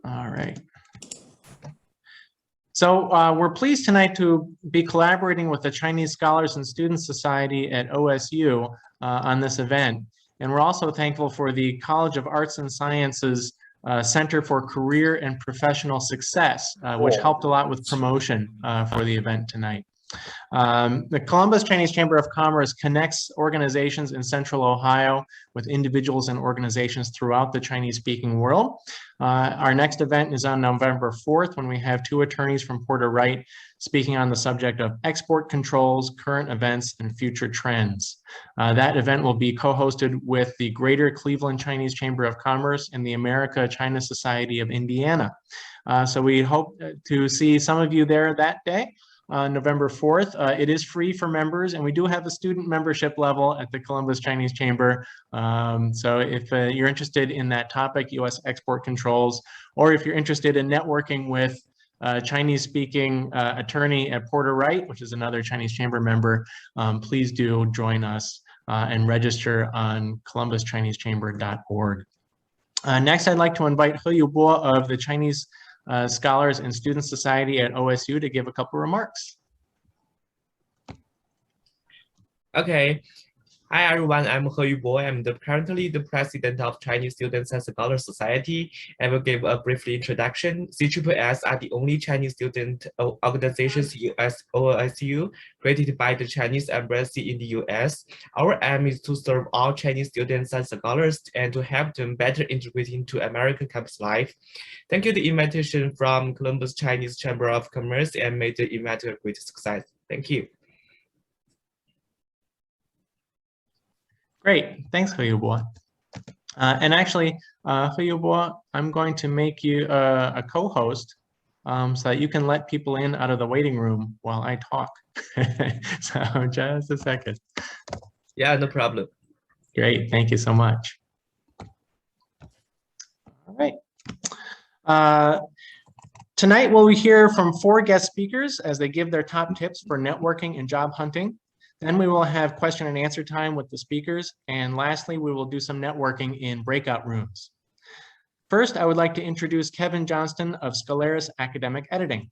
All right. So we're pleased tonight to be collaborating with the Chinese Scholars and Students Society at OSU on this event. And we're also thankful for the College of Arts and Sciences Center for Career and Professional Success, which helped a lot with promotion for the event tonight. The Columbus Chinese Chamber of Commerce connects organizations in Central Ohio with individuals and organizations throughout the Chinese-speaking world. Our next event is on November 4th, when we have two attorneys from Porter Wright speaking on the subject of export controls, current events, and future trends. That event will be co-hosted with the Greater Cleveland Chinese Chamber of Commerce and the America-China Society of Indiana. So we hope to see some of you there that day. November 4th. It is free for members, and we do have a student membership level at the Columbus Chinese Chamber. So if you're interested in that topic, U.S. export controls, or if you're interested in networking with Chinese-speaking attorney at Porter Wright, which is another Chinese Chamber member, please do join us and register on columbuschinesechamber.org. Next, I'd like to invite He Yu Bo of the Chinese Scholars and Students Society at OSU to give a couple remarks. Okay. Hi everyone, I'm He Yu Bo. I'm currently the president of Chinese Students and Scholars Society. I will give a brief introduction. CSSS are the only Chinese student organizations at OSU created by the Chinese Embassy in the US. Our aim is to serve all Chinese students and scholars and to help them better integrate into American campus life. Thank you for the invitation from Columbus Chinese Chamber of Commerce and made the event a great success. Thank you. Great, thanks, He Yu Bo. And actually, He Yu Bo, I'm going to make you a co-host so that you can let people in out of the waiting room while I talk. So just a second. Yeah, no problem. Great, thank you so much. All right. Tonight we'll hear from 4 guest speakers as they give their top tips for networking and job hunting. Then we will have question and answer time with the speakers. And lastly, we will do some networking in breakout rooms. First, I would like to introduce Kevin Johnston of Scholaris Academic Editing.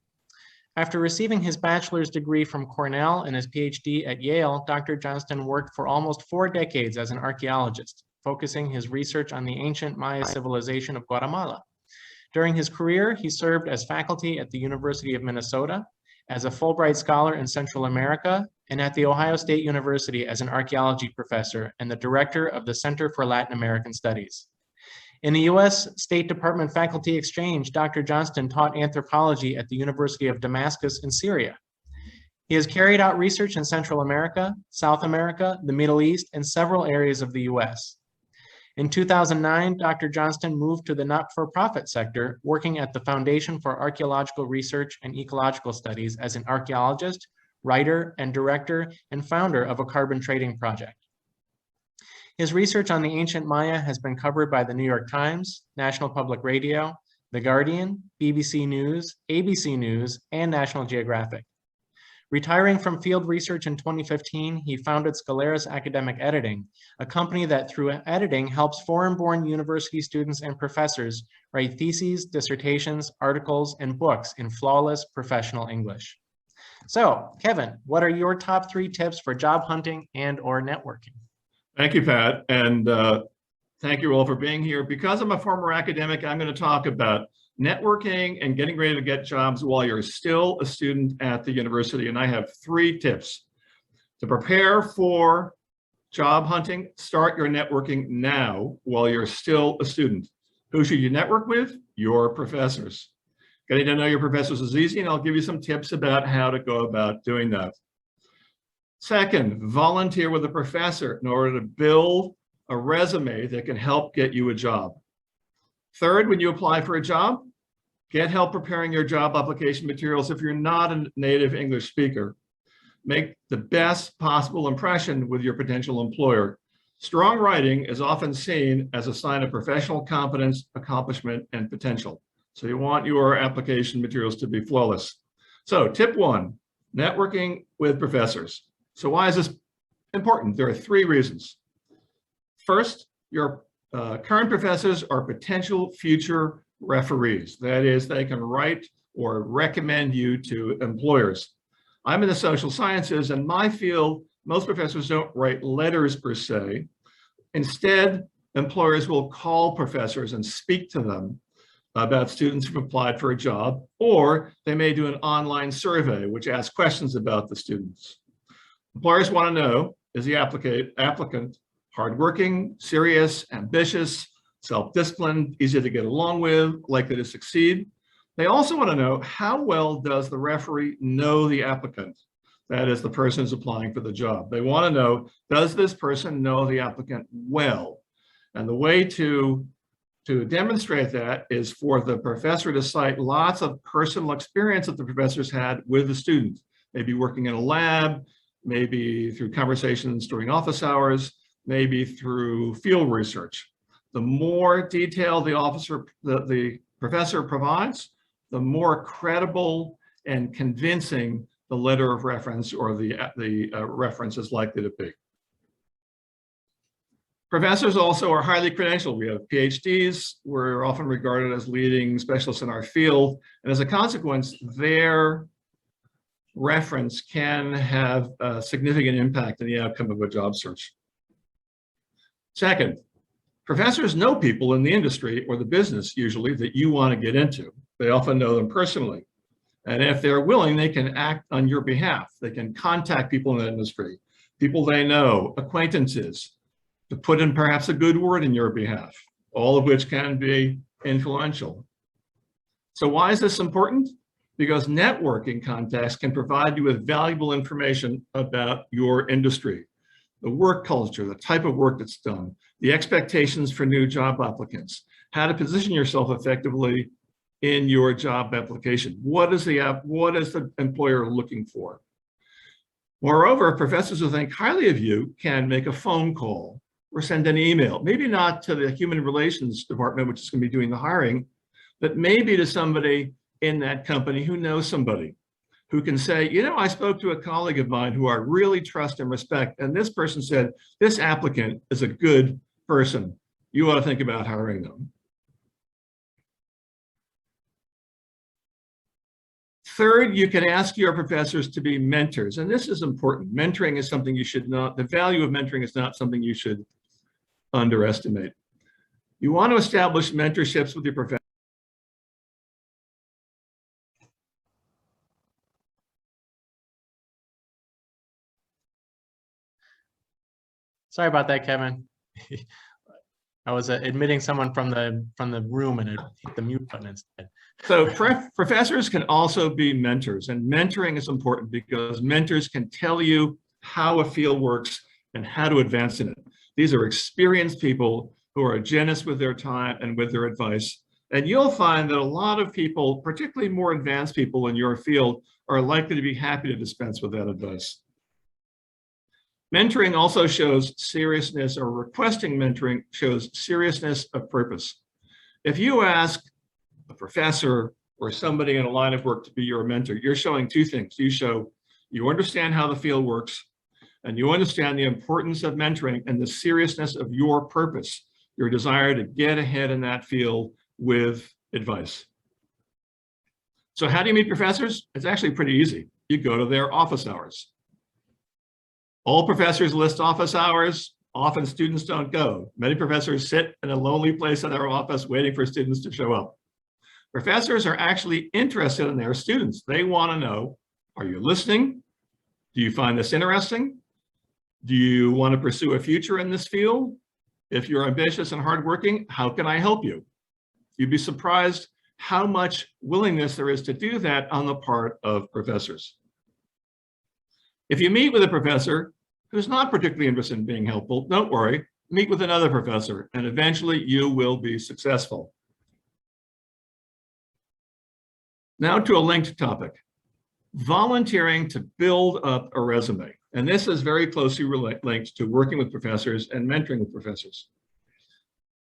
After receiving his bachelor's degree from Cornell and his PhD at Yale, Dr. Johnston worked for almost 4 decades as an archaeologist, focusing his research on the ancient Maya civilization of Guatemala. During his career, he served as faculty at the University of Minnesota, as a Fulbright Scholar in Central America, and at The Ohio State University as an archaeology professor and the director of the Center for Latin American Studies. In the U.S. State Department Faculty Exchange, Dr. Johnston taught anthropology at the University of Damascus in Syria. He has carried out research in Central America, South America, the Middle East, and several areas of the U.S. In 2009, Dr. Johnston moved to the not-for-profit sector, working at the Foundation for Archaeological Research and Ecological Studies as an archaeologist, writer, and director and founder of a carbon trading project. His research on the ancient Maya has been covered by the New York Times, National Public Radio, The Guardian, BBC News, ABC News, and National Geographic. Retiring from field research in 2015, he founded Scholaris Academic Editing, a company that through editing helps foreign-born university students and professors write theses, dissertations, articles, and books in flawless professional English. So, Kevin, what are your top 3 tips for job hunting and or networking? Thank you, Pat, and thank you all for being here. Because I'm a former academic, I'm going to talk about networking and getting ready to get jobs while you're still a student at the university. And I have 3 tips. To prepare for job hunting, start your networking now while you're still a student. Who should you network with? Your professors. Getting to know your professors is easy, and I'll give you some tips about how to go about doing that. Second, volunteer with a professor in order to build a resume that can help get you a job. Third, when you apply for a job, get help preparing your job application materials if you're not a native English speaker. Make the best possible impression with your potential employer. Strong writing is often seen as a sign of professional competence, accomplishment, and potential. So you want your application materials to be flawless. So tip 1, networking with professors. So why is this important? There are 3 reasons. First, your current professors are potential future referees. That is, they can write or recommend you to employers. I'm in the social sciences, and my field, most professors don't write letters per se. Instead, employers will call professors and speak to them about students who've applied for a job, or they may do an online survey which asks questions about the students. Employers want to know, is the applicant hardworking, serious, ambitious, self-disciplined, easy to get along with, likely to succeed? They also want to know, how well does the referee know the applicant? That is, the person who's applying for the job. They want to know, does this person know the applicant well? And the way to demonstrate that is for the professor to cite lots of personal experience that the professor's had with the student, maybe working in a lab, maybe through conversations during office hours, maybe through field research. The more detail the professor provides, the more credible and convincing the letter of reference or the reference is likely to be. Professors also are highly credentialed. We have PhDs. We're often regarded as leading specialists in our field. And as a consequence, their reference can have a significant impact on the outcome of a job search. Second, professors know people in the industry or the business usually that you want to get into. They often know them personally. And if they're willing, they can act on your behalf. They can contact people in the industry, people they know, acquaintances, to put in perhaps a good word in your behalf, all of which can be influential. So why is this important? Because networking contacts can provide you with valuable information about your industry, the work culture, the type of work that's done, the expectations for new job applicants, how to position yourself effectively in your job application. What is the employer looking for? Moreover, professors who think highly of you can make a phone call or send an email, maybe not to the human relations department, which is going to be doing the hiring, but maybe to somebody in that company who knows somebody who can say, you know, I spoke to a colleague of mine who I really trust and respect, and this person said, this applicant is a good person. You ought to think about hiring them. Third, you can ask your professors to be mentors, and this is important. Mentoring is something you should not, the value of mentoring is not something you should underestimate. You want to establish mentorships with your professors. Sorry about that, Kevin. I was admitting someone from the room and it hit the mute button instead. So professors can also be mentors, and mentoring is important because mentors can tell you how a field works and how to advance in it. These are experienced people who are generous with their time and with their advice. And you'll find that a lot of people, particularly more advanced people in your field, are likely to be happy to dispense with that advice. Mentoring also shows seriousness, or requesting mentoring shows seriousness of purpose. If you ask a professor or somebody in a line of work to be your mentor, you're showing two things. You show you understand how the field works, and you understand the importance of mentoring and the seriousness of your purpose, your desire to get ahead in that field with advice. So how do you meet professors? It's actually pretty easy. You go to their office hours. All professors list office hours. Often students don't go. Many professors sit in a lonely place in their office waiting for students to show up. Professors are actually interested in their students. They want to know, are you listening? Do you find this interesting? Do you want to pursue a future in this field? If you're ambitious and hardworking, how can I help you? You'd be surprised how much willingness there is to do that on the part of professors. If you meet with a professor who's not particularly interested in being helpful, don't worry, meet with another professor, and eventually you will be successful. Now to a linked topic, volunteering to build up a resume. And this is very closely linked to working with professors and mentoring with professors.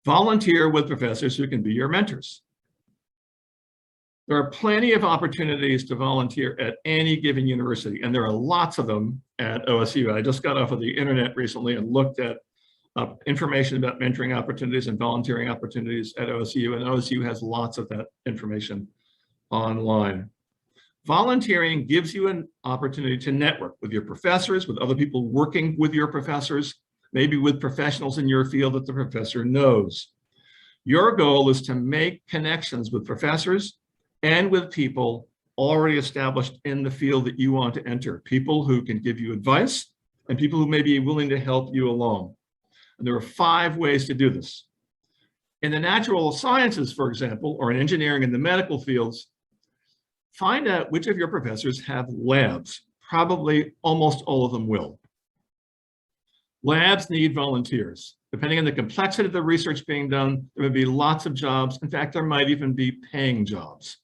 Volunteer with professors who can be your mentors. There are plenty of opportunities to volunteer at any given university, and there are lots of them at OSU. I just got off of the internet recently and looked at information about mentoring opportunities and volunteering opportunities at OSU, and OSU has lots of that information online. Volunteering gives you an opportunity to network with your professors, with other people working with your professors, maybe with professionals in your field that the professor knows. Your goal is to make connections with professors and with people already established in the field that you want to enter, people who can give you advice and people who may be willing to help you along. And there are 5 ways to do this. In the natural sciences, for example, or in engineering and the medical fields, find out which of your professors have labs. Probably almost all of them will. Labs need volunteers. Depending on the complexity of the research being done, there would be lots of jobs. In fact, there might even be paying jobs.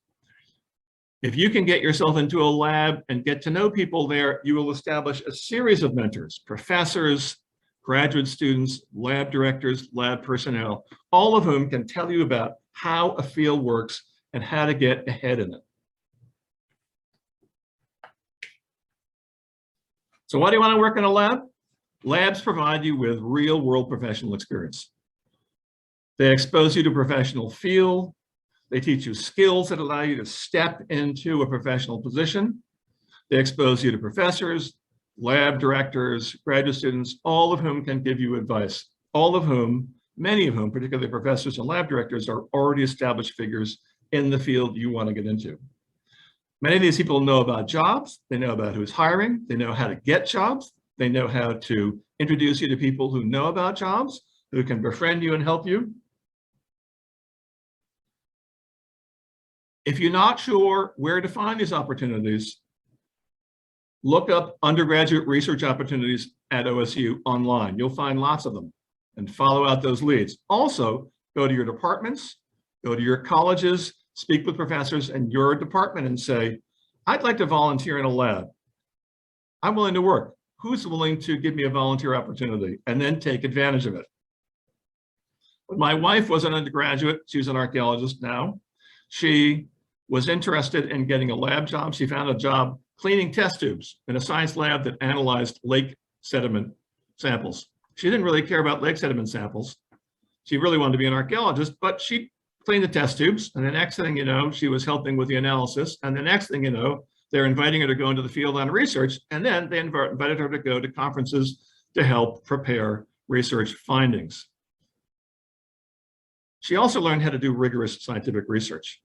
If you can get yourself into a lab and get to know people there, you will establish a series of mentors, professors, graduate students, lab directors, lab personnel, all of whom can tell you about how a field works and how to get ahead in it. So why do you want to work in a lab? Labs provide you with real-world professional experience. They expose you to professional field. They teach you skills that allow you to step into a professional position. They expose you to professors, lab directors, graduate students, all of whom can give you advice. All of whom, many of whom, particularly professors and lab directors, are already established figures in the field you want to get into. Many of these people know about jobs. They know about who's hiring. They know how to get jobs. They know how to introduce you to people who know about jobs, who can befriend you and help you. If you're not sure where to find these opportunities, look up undergraduate research opportunities at OSU online. You'll find lots of them and follow out those leads. Also, go to your departments, go to your colleges, speak with professors in your department and say, I'd like to volunteer in a lab. I'm willing to work. Who's willing to give me a volunteer opportunity? And then take advantage of it. When my wife was an undergraduate, she's an archaeologist now. She was interested in getting a lab job. She found a job cleaning test tubes in a science lab that analyzed lake sediment samples. She didn't really care about lake sediment samples. She really wanted to be an archaeologist, but she cleaned the test tubes. And the next thing you know, she was helping with the analysis. And the next thing you know, they're inviting her to go into the field on research. And then they invited her to go to conferences to help prepare research findings. She also learned how to do rigorous scientific research.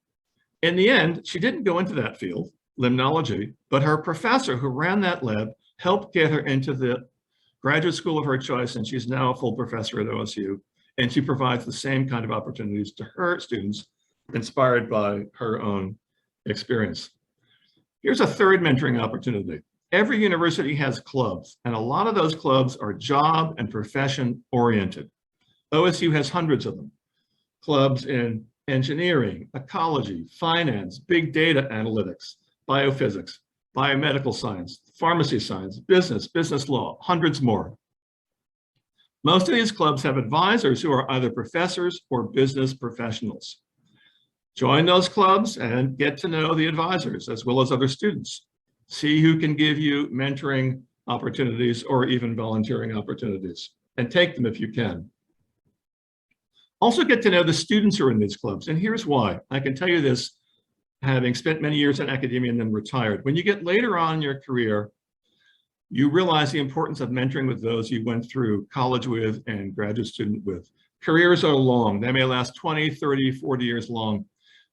In the end, she didn't go into that field, limnology, but her professor who ran that lab helped get her into the graduate school of her choice, and she's now a full professor at OSU, and she provides the same kind of opportunities to her students, inspired by her own experience. Here's a third mentoring opportunity. Every university has clubs, and a lot of those clubs are job and profession oriented. OSU has hundreds of them. Clubs in engineering, ecology, finance, big data analytics, biophysics, biomedical science, pharmacy science, business law, hundreds more. Most of these clubs have advisors who are either professors or business professionals. Join those clubs and get to know the advisors as well as other students. See who can give you mentoring opportunities or even volunteering opportunities, and take them if you can. Also get to know the students who are in these clubs, and here's why. I can tell you this, having spent many years in academia and then retired. When you get later on in your career, you realize the importance of mentoring with those you went through college with and graduate student with. Careers are long. They may last 20, 30, 40 years long.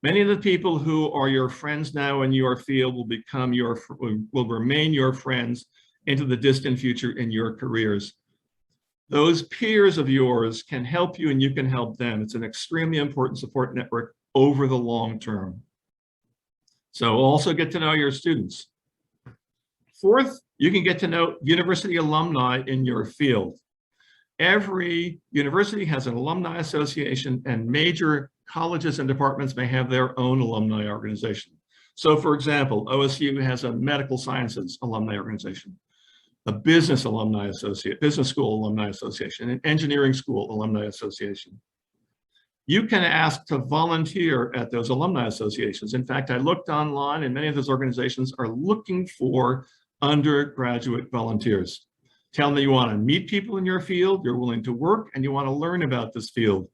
Many of the people who are your friends now in your field will remain your friends into the distant future in your careers. Those peers of yours can help you and you can help them. It's an extremely important support network over the long term. So also get to know your students. Fourth, you can get to know university alumni in your field. Every university has an alumni association, and major colleges and departments may have their own alumni organization. So for example, OSU has a medical sciences alumni organization, a business alumni association, business school alumni association, an engineering school alumni association. You can ask to volunteer at those alumni associations. In fact, I looked online and many of those organizations are looking for undergraduate volunteers. Tell them that you want to meet people in your field, you're willing to work, and you want to learn about this field.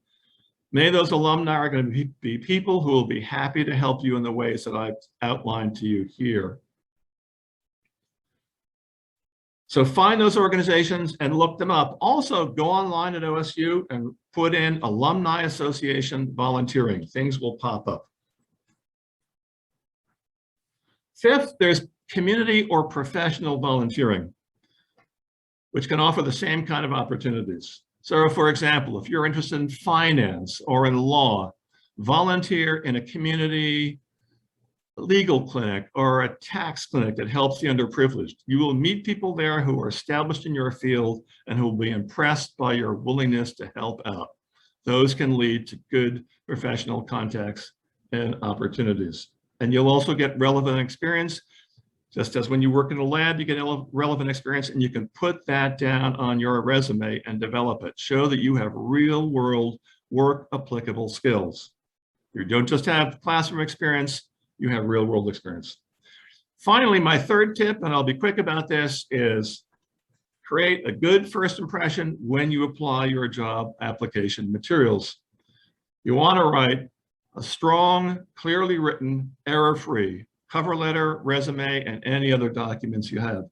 Many of those alumni are going to be people who will be happy to help you in the ways that I've outlined to you here. So find those organizations and look them up. Also, go online at OSU and put in Alumni Association volunteering. Things will pop up. Fifth, there's community or professional volunteering, which can offer the same kind of opportunities. So for example, if you're interested in finance or in law, volunteer in a community legal clinic or a tax clinic that helps the underprivileged. You will meet people there who are established in your field and who will be impressed by your willingness to help out. Those can lead to good professional contacts and opportunities. And you'll also get relevant experience. Just as when you work in a lab, you get relevant experience, and you can put that down on your resume and develop it. Show that you have real world work applicable skills. You don't just have classroom experience, you have real world experience. Finally, my third tip, and I'll be quick about this, is create a good first impression when you apply your job application materials. You want to write a strong, clearly written, error-free cover letter, resume, and any other documents you have.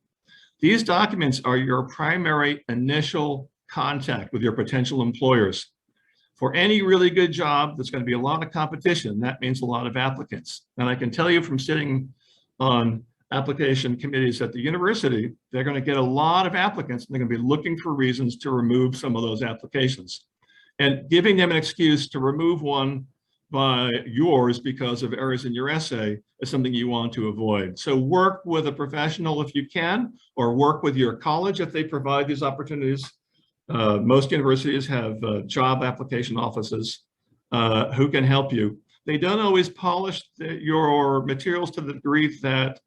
These documents are your primary initial contact with your potential employers. For any really good job, there's going to be a lot of competition. That means a lot of applicants. And I can tell you from sitting on application committees at the university, they're going to get a lot of applicants, and they're going to be looking for reasons to remove some of those applications. And giving them an excuse to remove one by yours because of errors in your essay is something you want to avoid. So work with a professional if you can, or work with your college if they provide these opportunities. Most universities have job application offices who can help you. They don't always polish your materials to the degree that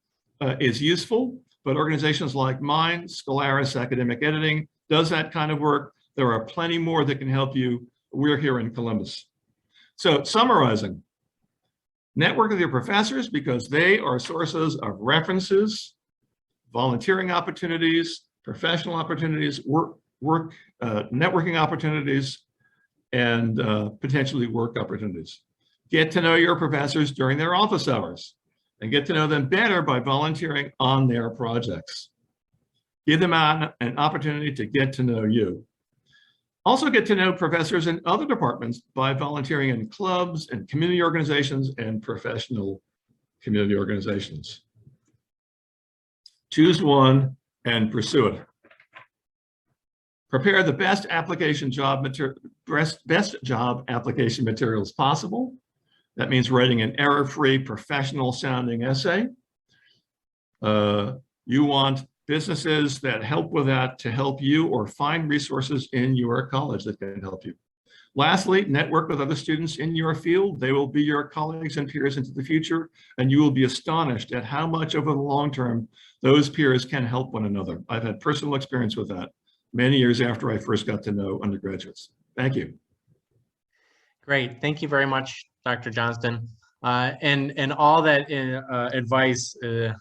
is useful, but organizations like mine, Scholaris Academic Editing, does that kind of work. There are plenty more that can help you. We're here in Columbus. So summarizing, network with your professors because they are sources of references, volunteering opportunities, professional opportunities, networking opportunities, and potentially work opportunities. Get to know your professors during their office hours and get to know them better by volunteering on their projects. Give them an opportunity to get to know you. Also get to know professors in other departments by volunteering in clubs and community organizations and professional community organizations. Choose one and pursue it. Prepare the best job application materials possible. That means writing an error-free, professional sounding essay. You want businesses that help with that to help you, or find resources in your college that can help you. Lastly, network with other students in your field. They will be your colleagues and peers into the future, and you will be astonished at how much over the long term those peers can help one another. I've had personal experience with that many years after I first got to know undergraduates. Thank you. Great. Thank you very much, Dr. Johnston. And all that advice, it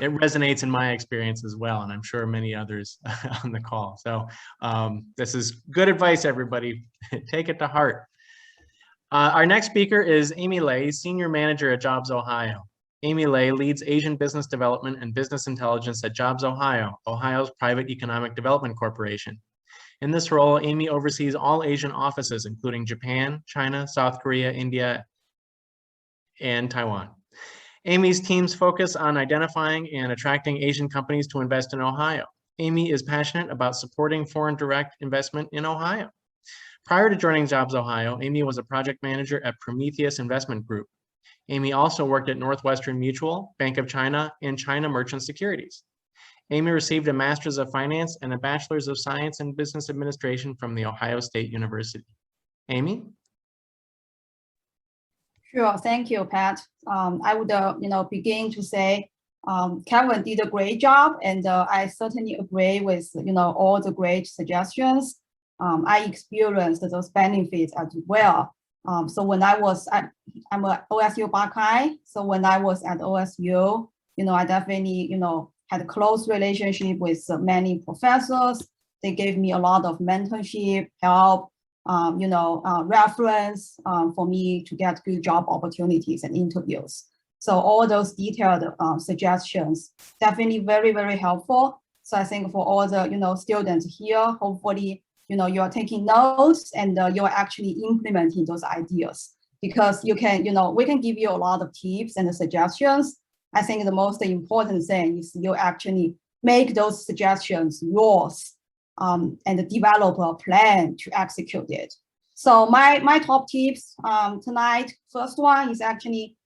resonates in my experience as well, and I'm sure many others on the call. So this is good advice, everybody. Take it to heart. Our next speaker is Amy Lay, Senior Manager at JobsOhio. Amy Lay leads Asian Business Development and Business Intelligence at JobsOhio, Ohio's private economic development corporation. In this role, Amy oversees all Asian offices, including Japan, China, South Korea, India, and Taiwan. Amy's teams focus on identifying and attracting Asian companies to invest in Ohio. Amy is passionate about supporting foreign direct investment in Ohio. Prior to joining JobsOhio, Amy was a project manager at Prometheus Investment Group. Amy also worked at Northwestern Mutual, Bank of China, and China Merchant Securities. Amy received a Master's of Finance and a Bachelor's of Science in Business Administration from The Ohio State University. Amy? Sure, thank you, Pat. I would, begin to say Kevin did a great job, and I certainly agree with, all the great suggestions. I experienced those benefits as well. So when I'm a OSU Buckeye. So when I was at OSU, I definitely, had a close relationship with many professors. They gave me a lot of mentorship, help, reference for me to get good job opportunities and interviews. So all those detailed suggestions, definitely very, very helpful. So I think for all the, students here, hopefully, you are taking notes and you're actually implementing those ideas, because you can, we can give you a lot of tips and suggestions. I think the most important thing is you actually make those suggestions yours and develop a plan to execute it. So my top tips tonight, first one is actually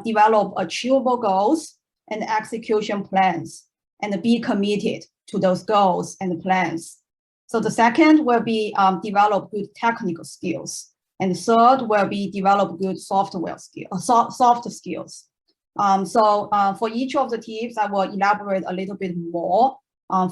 develop achievable goals and execution plans and be committed to those goals and plans. So the second will be develop good technical skills. And the third will be develop good software skills, soft skills. So for each of the tips, I will elaborate a little bit more.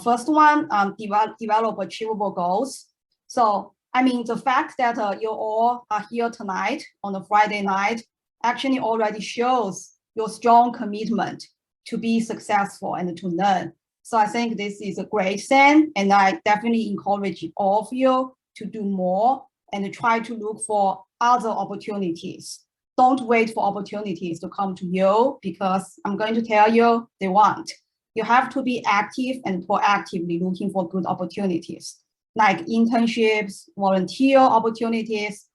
First one, develop achievable goals. So, I mean, the fact that you all are here tonight on a Friday night actually already shows your strong commitment to be successful and to learn. So I think this is a great thing, and I definitely encourage all of you to do more and try to look for other opportunities. Don't wait for opportunities to come to you, because I'm going to tell you, they won't. You have to be active and proactively looking for good opportunities, like internships, volunteer opportunities,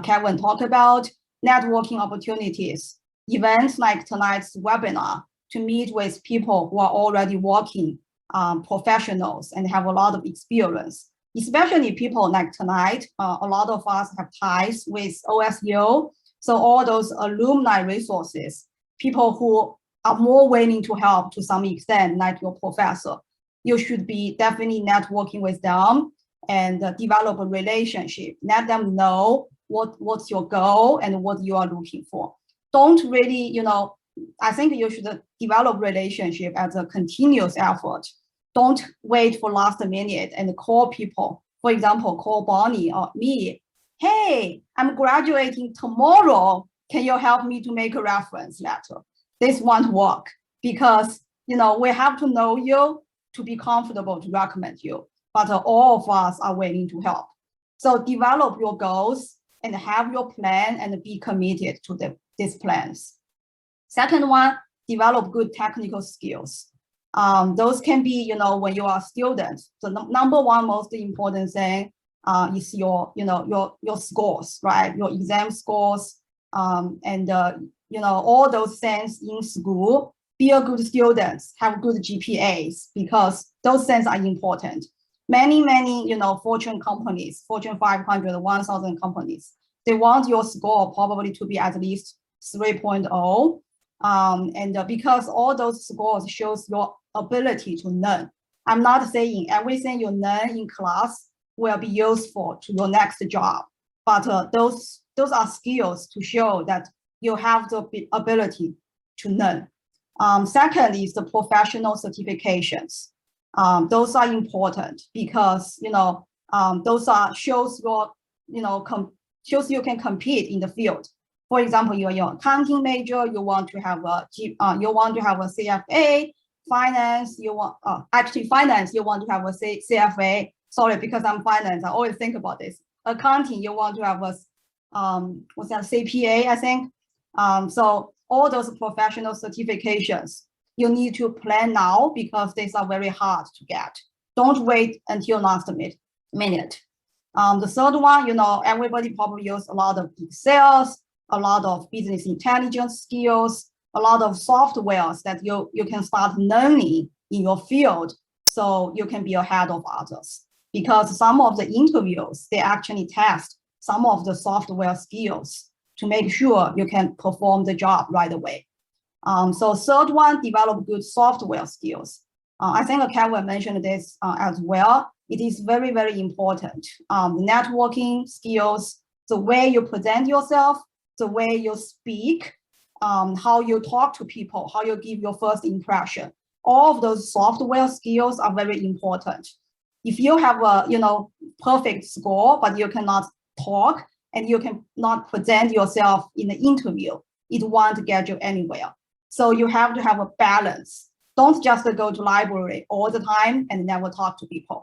Kevin talked about, networking opportunities, events like tonight's webinar, to meet with people who are already working professionals and have a lot of experience, especially people like tonight. A lot of us have ties with OSU. So all those alumni resources, people who are more willing to help to some extent, like your professor, you should be definitely networking with them and develop a relationship. Let them know what's your goal and what you are looking for. Don't really, I think you should develop relationship as a continuous effort. Don't wait for last minute and call people. For example, call Bonnie or me. Hey, I'm graduating tomorrow. Can you help me to make a reference letter? This won't work, because we have to know you to be comfortable to recommend you. But all of us are willing to help. So develop your goals and have your plan and be committed to these plans. Second one, develop good technical skills. Those can be, when you are a student. So number one most important thing is your scores, right? Your exam scores, and all those things in school. Be a good student, have good GPAs, because those things are important. Many, Fortune companies, Fortune 500, 1,000 companies, they want your score probably to be at least 3.0. And because all those scores shows your ability to learn. I'm not saying everything you learn in class will be useful to your next job, but those are skills to show that you have the ability to learn. Second is the professional certifications. Those are important because those are shows your shows you can compete in the field. For example, you're an accounting major, you want to have a CFA. Finance, you want finance, you want to have a CFA. Sorry, because I'm finance, I always think about this. Accounting, you want to have a CPA, I think. So all those professional certifications, you need to plan now, because these are very hard to get. Don't wait until last minute. The third one, everybody probably use a lot of Excel, a lot of business intelligence skills, a lot of softwares that you can start learning in your field, so you can be ahead of others. Because some of the interviews, they actually test some of the software skills to make sure you can perform the job right away. So third one, develop good software skills. I think Kevin mentioned this as well. It is very, very important. Networking skills, the way you present yourself, the way you speak, how you talk to people, how you give your first impression. All of those software skills are very important. If you have a perfect score, but you cannot talk and you cannot present yourself in the interview, it won't get you anywhere. So you have to have a balance. don't just go to library all the time and never talk to people.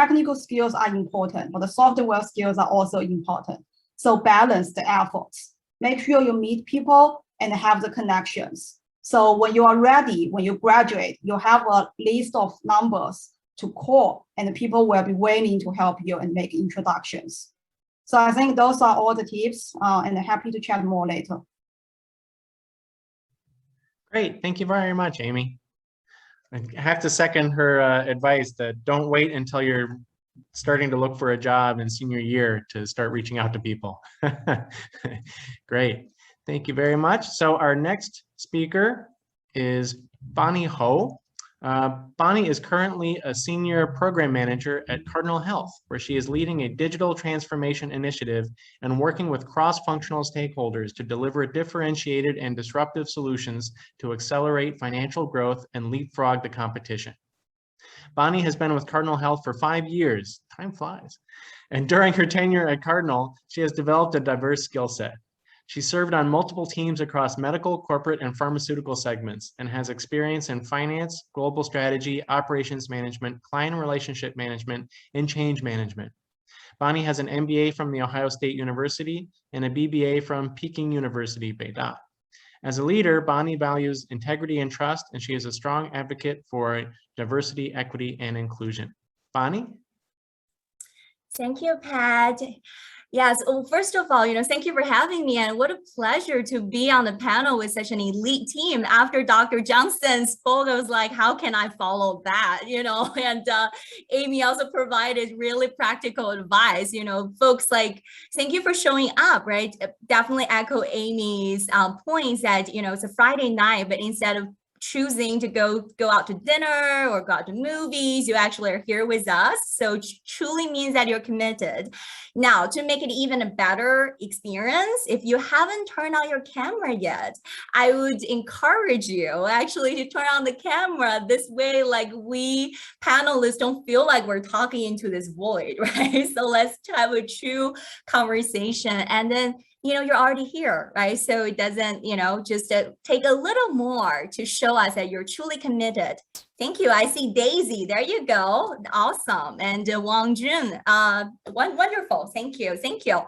Technical skills are important, but the software skills are also important. So balance the efforts. Make sure you meet people and have the connections. So when you are ready, when you graduate, you have a list of numbers to call, and people will be willing to help you and make introductions. So I think those are all the tips, and happy to chat more later. Great, thank you very much, Amy. I have to second her advice that don't wait until you're starting to look for a job in senior year to start reaching out to people. Great, thank you very much. So our next speaker is Bonnie Ho. Bonnie is currently a senior program manager at Cardinal Health, where she is leading a digital transformation initiative and working with cross-functional stakeholders to deliver differentiated and disruptive solutions to accelerate financial growth and leapfrog the competition. Bonnie has been with Cardinal Health for 5 years. Time flies. And during her tenure at Cardinal, she has developed a diverse skill set. She served on multiple teams across medical, corporate, and pharmaceutical segments and has experience in finance, global strategy, operations management, client relationship management, and change management. Bonnie has an MBA from The Ohio State University and a BBA from Peking University, Beida. As a leader, Bonnie values integrity and trust, and she is a strong advocate for diversity, equity, and inclusion. Bonnie? Thank you, Pat. Yes, well, first of all, thank you for having me, and what a pleasure to be on the panel with such an elite team. After Dr. Johnston spoke, I was like, how can I follow that? And Amy also provided really practical advice. Folks, like, thank you for showing up, right? Definitely echo Amy's points that, it's a Friday night, but instead of choosing to go out to dinner or go out to movies, you actually are here with us. So truly means that you're committed. Now, to make it even a better experience, if you haven't turned on your camera yet, I would encourage you actually to turn on the camera. This way, like, we panelists don't feel like we're talking into this void, right? So let's have a true conversation. And then you're already here, right? So it doesn't, just take a little more to show us that you're truly committed. Thank you. I see Daisy. There you go. Awesome. And Wang Jun. Wonderful. Thank you. Thank you.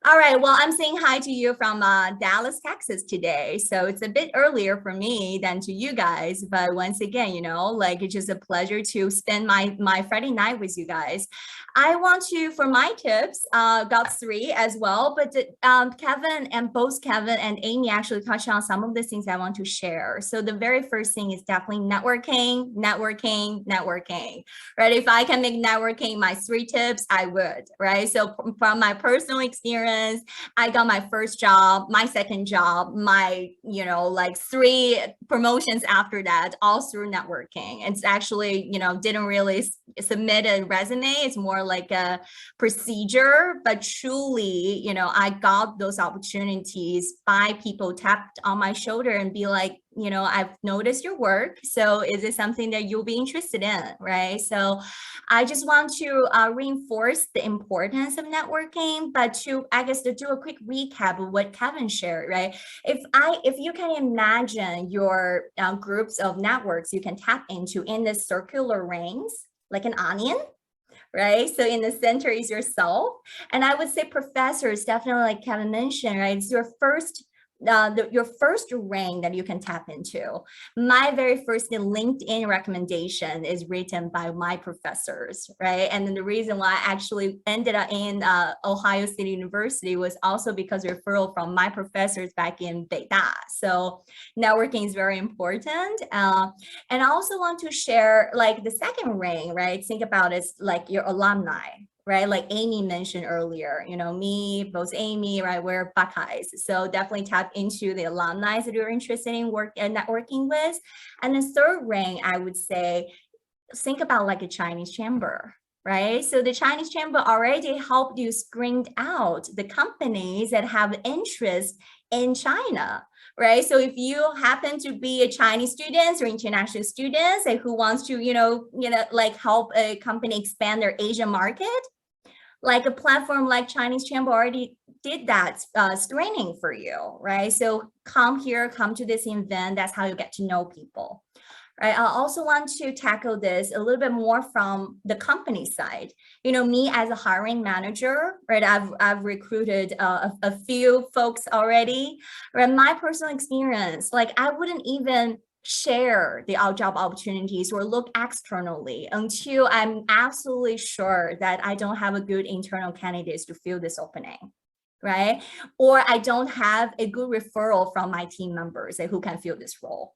All right. Well, I'm saying hi to you from Dallas, Texas today. So it's a bit earlier for me than to you guys. But once again, it's just a pleasure to spend my Friday night with you guys. I want to, for my tips, got 3 as well. But both Kevin and Amy actually touched on some of the things I want to share. So the very first thing is definitely networking, right? If I can make networking my 3 tips, I would, right? So from my personal experience, I got my first job, my second job, my, 3 promotions after that, all through networking. It's actually, didn't really submit a resume. It's more like a procedure, but truly, I got those opportunities by people tapped on my shoulder and be like, I've noticed your work. So is it something that you'll be interested in, right? So I just want to reinforce the importance of networking, but to do a quick recap of what Kevin shared, right? If you can imagine your groups of networks you can tap into in the circular rings, like an onion, right? So in the center is yourself. And I would say professors, definitely like Kevin mentioned, right? It's your first ring that you can tap into. My very first LinkedIn recommendation is written by my professors, right? And then the reason why I actually ended up in Ohio State University was also because of referral from my professors back in Beida. So networking is very important. And I also want to share like the second ring, right? Think about it like your alumni, right? Like Amy mentioned earlier, me, both Amy, right? We're Buckeyes. So definitely tap into the alumni that you're interested in networking with. And the third ring, I would say, think about like a Chinese chamber, right? So the Chinese chamber already helped you screen out the companies that have interest in China, right? So if you happen to be a Chinese student or international students who wants to, like help a company expand their Asian market, like a platform like Chinese Chamber already did that screening for you, right? So come here, come to this event. That's how you get to know people. right? I also want to tackle this a little bit more from the company side. You know, me as a hiring manager, right? I've recruited a few folks already, right? My personal experience, like I wouldn't even share the job opportunities or look externally until I'm absolutely sure that I don't have a good internal candidates to fill this opening, right? Or I don't have a good referral from my team members who can fill this role.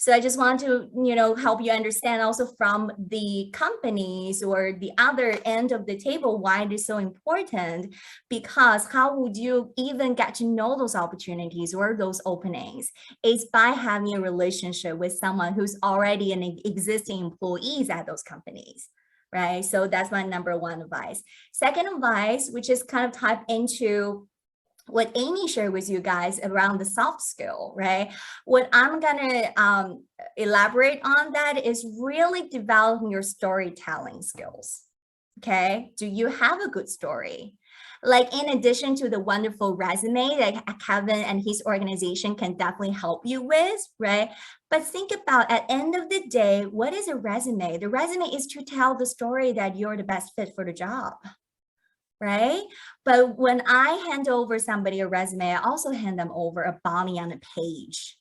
So I just want to, you know, help you understand also from the companies or the other end of the table why it is so important, because how would you even get to know those opportunities or those openings? It's by having a relationship with someone who's already an existing employees at those companies, right? So that's my number one advice. Second advice, which is kind of typed into what Amy shared with you guys around the soft skill, right? What I'm gonna elaborate on that is really developing your storytelling skills, okay? Do you have a good story? Like in addition to the wonderful resume that Kevin and his organization can definitely help you with, right? But think about at the end of the day, what is a resume? The resume is to tell the story that you're the best fit for the job, right? But when I hand over somebody a resume, I also hand them over a Bonnie on a page,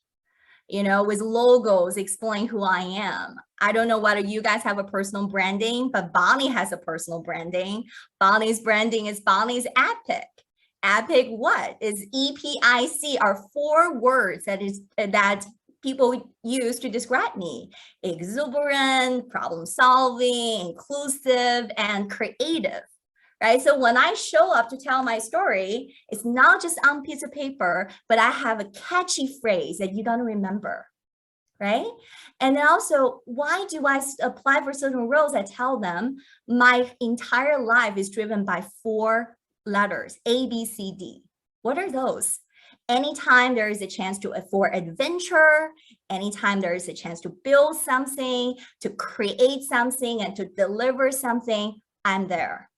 you know, with logos explaining who I am. I don't know whether you guys have a personal branding, but Bonnie has a personal branding. Bonnie's branding is Bonnie's Epic. Epic what? Is EPIC are 4 words that people use to describe me: exuberant, problem solving, inclusive, and creative. Right? So when I show up to tell my story, it's not just on a piece of paper, but I have a catchy phrase that you're going to remember, right? And then also, why do I apply for certain roles? I tell them my entire life is driven by 4 letters, A, B, C, D. What are those? Anytime there is a chance for adventure, anytime there is a chance to build something, to create something, and to deliver something, I'm there.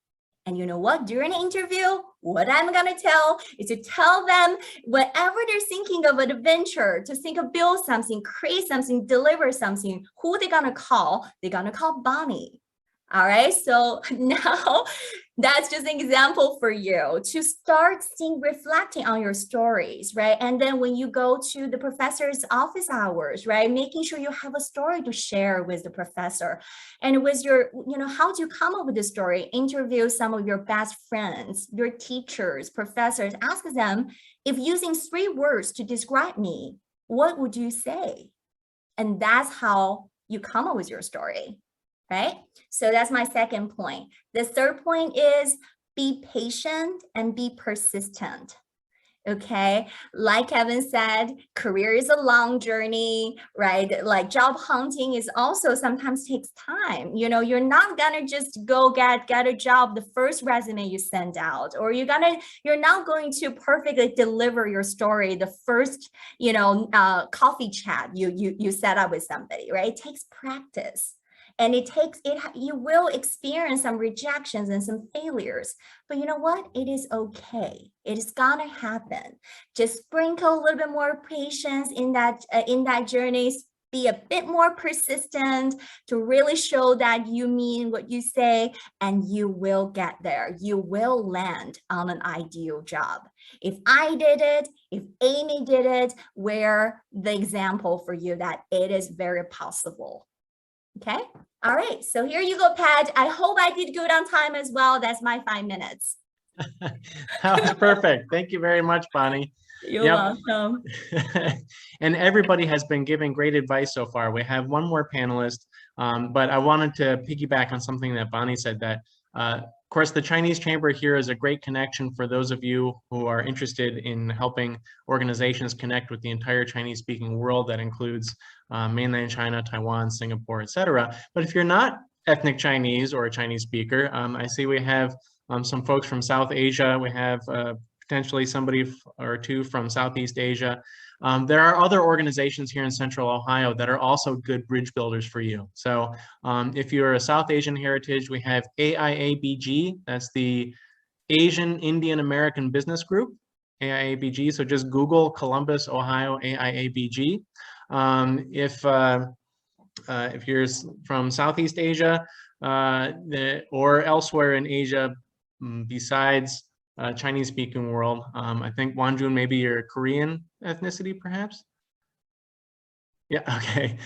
And you know what? During an interview, what I'm going to tell is to tell them whenever they're thinking of an adventure, to think of build something, create something, deliver something, who they're going to call? They're going to call Bonnie. All right. So now that's just an example for you to start reflecting on your stories, right? And then when you go to the professor's office hours, right, making sure you have a story to share with the professor. And with your, you know, how do you come up with the story? Interview some of your best friends, your teachers, professors, ask them, if using 3 words to describe me, what would you say? And that's how you come up with your story. Right? So that's my second point. The third point is be patient and be persistent. Okay. Like Kevin said, career is a long journey, right? Like job hunting is also sometimes takes time. You know, you're not gonna just go get a job the first resume you send out, or you're not going to perfectly deliver your story the first, you know, coffee chat you set up with somebody, right? It takes practice. And you will experience some rejections and some failures, but you know what? It is okay. It is gonna happen. Just sprinkle a little bit more patience in that journey. Be a bit more persistent to really show that you mean what you say, and you will get there. You will land on an ideal job. If I did it, if Amy did it, we're the example for you that it is very possible. Okay. All right. So here you go, Pat. I hope I did good on time as well. That's my 5 minutes. That was perfect. Thank you very much, Bonnie. You're welcome. And everybody has been giving great advice so far. We have one more panelist, but I wanted to piggyback on something that Bonnie said, that of course, the Chinese Chamber here is a great connection for those of you who are interested in helping organizations connect with the entire Chinese-speaking world. That includes mainland China, Taiwan, Singapore, etc. But if you're not ethnic Chinese or a Chinese speaker, I see we have some folks from South Asia. We have potentially somebody or two from Southeast Asia. There are other organizations here in Central Ohio that are also good bridge builders for you. So if you're a South Asian heritage, we have AIABG, that's the Asian Indian American Business Group, AIABG. So just Google Columbus, Ohio, AIABG. If you're from Southeast Asia or elsewhere in Asia besides Chinese-speaking world, I think Wanjun, maybe you're Korean ethnicity, perhaps? Yeah, okay.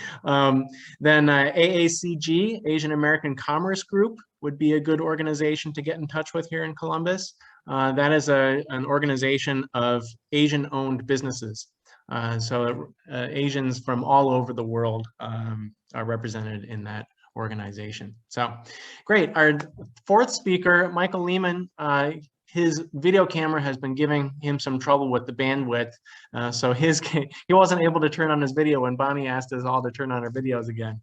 Then AACG, Asian American Commerce Group, would be a good organization to get in touch with here in Columbus. That is an organization of Asian-owned businesses. So Asians from all over the world are represented in that organization. So great. Our fourth speaker, Michael Lehman, his video camera has been giving him some trouble with the bandwidth. So he wasn't able to turn on his video when Bonnie asked us all to turn on our videos again.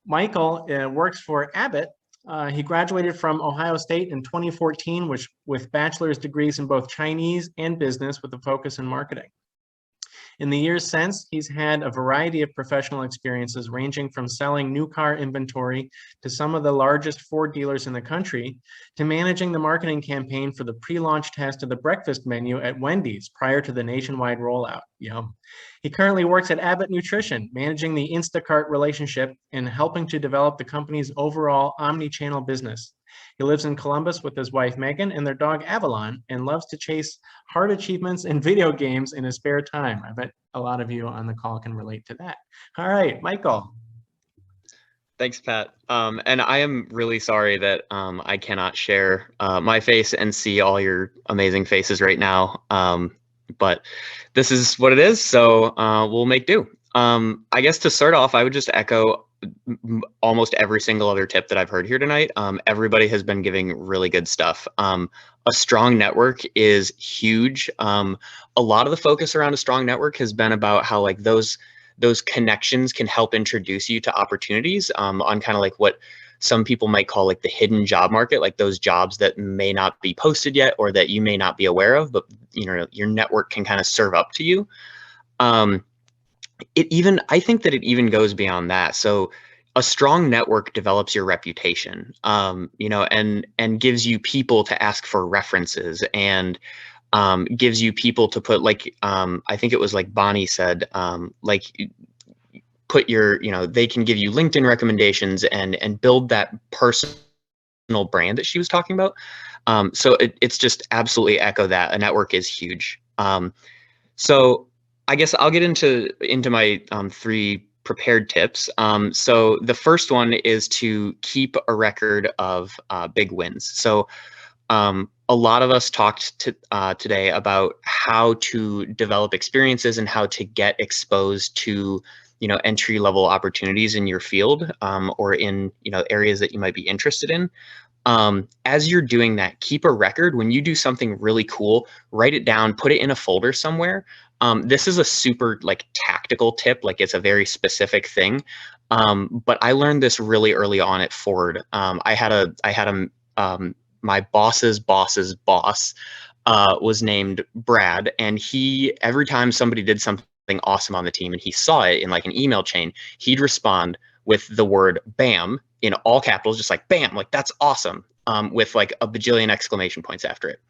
Michael works for Abbott. He graduated from Ohio State in 2014, with bachelor's degrees in both Chinese and business with a focus in marketing. In the years since, he's had a variety of professional experiences ranging from selling new car inventory to some of the largest Ford dealers in the country, to managing the marketing campaign for the pre-launch test of the breakfast menu at Wendy's prior to the nationwide rollout. Yum. He currently works at Abbott Nutrition, managing the Instacart relationship and helping to develop the company's overall omni-channel business. He lives in Columbus with his wife, Megan, and their dog, Avalon, and loves to chase hard achievements in video games in his spare time. I bet a lot of you on the call can relate to that. All right, Michael. Thanks, Pat. And I am really sorry that I cannot share my face and see all your amazing faces right now. But this is what it is, so we'll make do. I guess to start off, I would just echo almost every single other tip that I've heard here tonight. Everybody has been giving really good stuff. A strong network is huge. A lot of the focus around a strong network has been about how like those connections can help introduce you to opportunities on kind of like what some people might call like the hidden job market, like those jobs that may not be posted yet or that you may not be aware of, but you know, your network can kind of serve up to you. I think that it even goes beyond that. So a strong network develops your reputation, you know, and gives you people to ask for references and gives you people to put like, I think it was like Bonnie said, like put your, you know, they can give you LinkedIn recommendations and build that personal brand that she was talking about. So it's just absolutely echo that. A network is huge. So I guess I'll get into my 3 prepared tips. So the first one is to keep a record of big wins. So a lot of us talked today about how to develop experiences and how to get exposed to, you know, entry-level opportunities in your field or in, you know, areas that you might be interested in. As you're doing that, keep a record. When you do something really cool, write it down, put it in a folder somewhere. This is a super like tactical tip, like it's a very specific thing. But I learned this really early on at Ford. I had my boss's boss's boss was named Brad, and every time somebody did something awesome on the team and he saw it in like an email chain, he'd respond with the word BAM in all capitals, just like BAM, like that's awesome, with like a bajillion exclamation points after it.